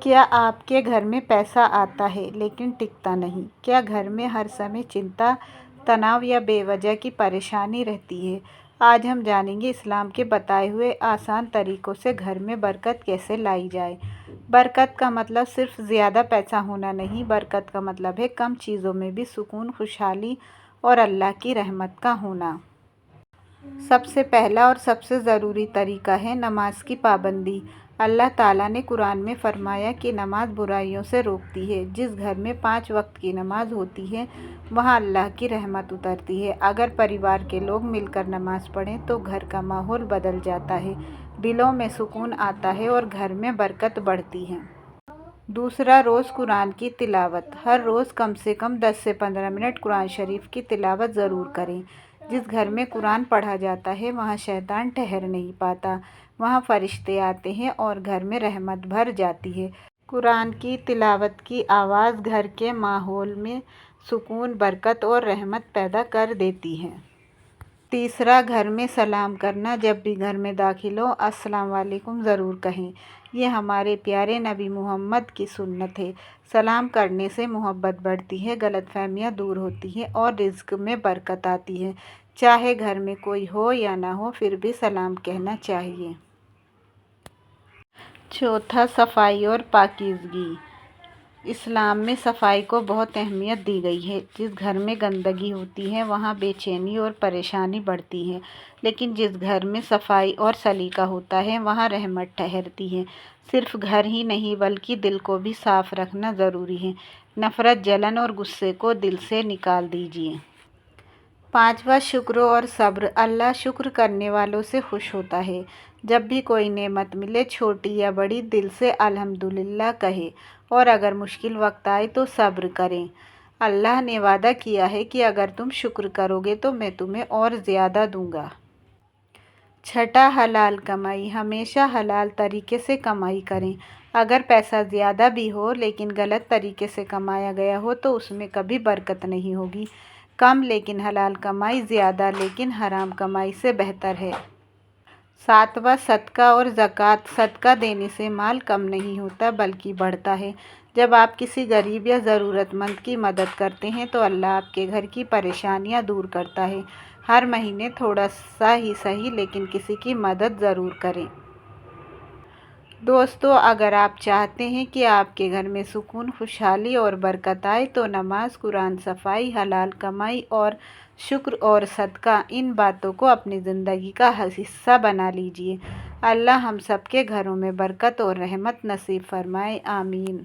کیا آپ کے گھر میں پیسہ آتا ہے لیکن ٹکتا نہیں؟ کیا گھر میں ہر سمے چنتا، تناؤ یا بے وجہ کی پریشانی رہتی ہے؟ آج ہم جانیں گے اسلام کے بتائے ہوئے آسان طریقوں سے گھر میں برکت کیسے لائی جائے۔ برکت کا مطلب صرف زیادہ پیسہ ہونا نہیں، برکت کا مطلب ہے کم چیزوں میں بھی سکون، خوشحالی اور اللہ کی رحمت کا ہونا۔ سب سے پہلا اور سب سے ضروری طریقہ ہے نماز کی پابندی۔ اللہ تعالیٰ نے قرآن میں فرمایا کہ نماز برائیوں سے روکتی ہے۔ جس گھر میں 5 وقت کی نماز ہوتی ہے وہاں اللہ کی رحمت اترتی ہے۔ اگر پریوار کے لوگ مل کر نماز پڑھیں تو گھر کا ماحول بدل جاتا ہے، دلوں میں سکون آتا ہے اور گھر میں برکت بڑھتی ہے۔ دوسرا، روز قرآن کی تلاوت۔ ہر روز کم سے کم 10 سے 15 منٹ قرآن شریف کی تلاوت ضرور کریں۔ جس گھر میں قرآن پڑھا جاتا ہے وہاں شیطان ٹھہر نہیں پاتا، وہاں فرشتے آتے ہیں اور گھر میں رحمت بھر جاتی ہے۔ قرآن کی تلاوت کی آواز گھر کے ماحول میں سکون، برکت اور رحمت پیدا کر دیتی ہے۔ تیسرا، گھر میں سلام کرنا۔ جب بھی گھر میں داخل ہوں السلام علیکم ضرور کہیں، یہ ہمارے پیارے نبی محمد کی سنت ہے۔ سلام کرنے سے محبت بڑھتی ہے، غلط فہمیاں دور ہوتی ہیں اور رزق میں برکت آتی ہے۔ چاہے گھر میں کوئی ہو یا نہ ہو پھر بھی سلام کہنا چاہیے۔ چوتھا، صفائی اور پاکیزگی۔ اسلام میں صفائی کو بہت اہمیت دی گئی ہے۔ جس گھر میں گندگی ہوتی ہے وہاں بے چینی اور پریشانی بڑھتی ہے، لیکن جس گھر میں صفائی اور سلیقہ ہوتا ہے وہاں رحمت ٹھہرتی ہے۔ صرف گھر ہی نہیں بلکہ دل کو بھی صاف رکھنا ضروری ہے۔ نفرت، جلن اور غصے کو دل سے نکال دیجیے۔ پانچواں، شکر اور صبر۔ اللہ شکر کرنے والوں سے خوش ہوتا ہے۔ جب بھی کوئی نعمت ملے، چھوٹی یا بڑی، دل سے الحمدللہ کہیں اور اگر مشکل وقت آئے تو صبر کریں۔ اللہ نے وعدہ کیا ہے کہ اگر تم شکر کرو گے تو میں تمہیں اور زیادہ دوں گا۔ چھٹا، حلال کمائی۔ ہمیشہ حلال طریقے سے کمائی کریں۔ اگر پیسہ زیادہ بھی ہو لیکن غلط طریقے سے کمایا گیا ہو تو اس میں کبھی برکت نہیں ہوگی۔ کم لیکن حلال کمائی زیادہ لیکن حرام کمائی سے بہتر ہے۔ ساتواں، صدقہ اور زکوٰۃ۔ صدقہ دینے سے مال کم نہیں ہوتا بلکہ بڑھتا ہے۔ جب آپ کسی غریب یا ضرورت مند کی مدد کرتے ہیں تو اللہ آپ کے گھر کی پریشانیاں دور کرتا ہے۔ ہر مہینے تھوڑا سا ہی صحیح لیکن کسی کی مدد ضرور کریں۔ دوستو، اگر آپ چاہتے ہیں کہ آپ کے گھر میں سکون، خوشحالی اور برکت آئے تو نماز، قرآن، صفائی، حلال کمائی اور شکر اور صدقہ، ان باتوں کو اپنی زندگی کا حصہ بنا لیجیے۔ اللہ ہم سب کے گھروں میں برکت اور رحمت نصیب فرمائے، آمین۔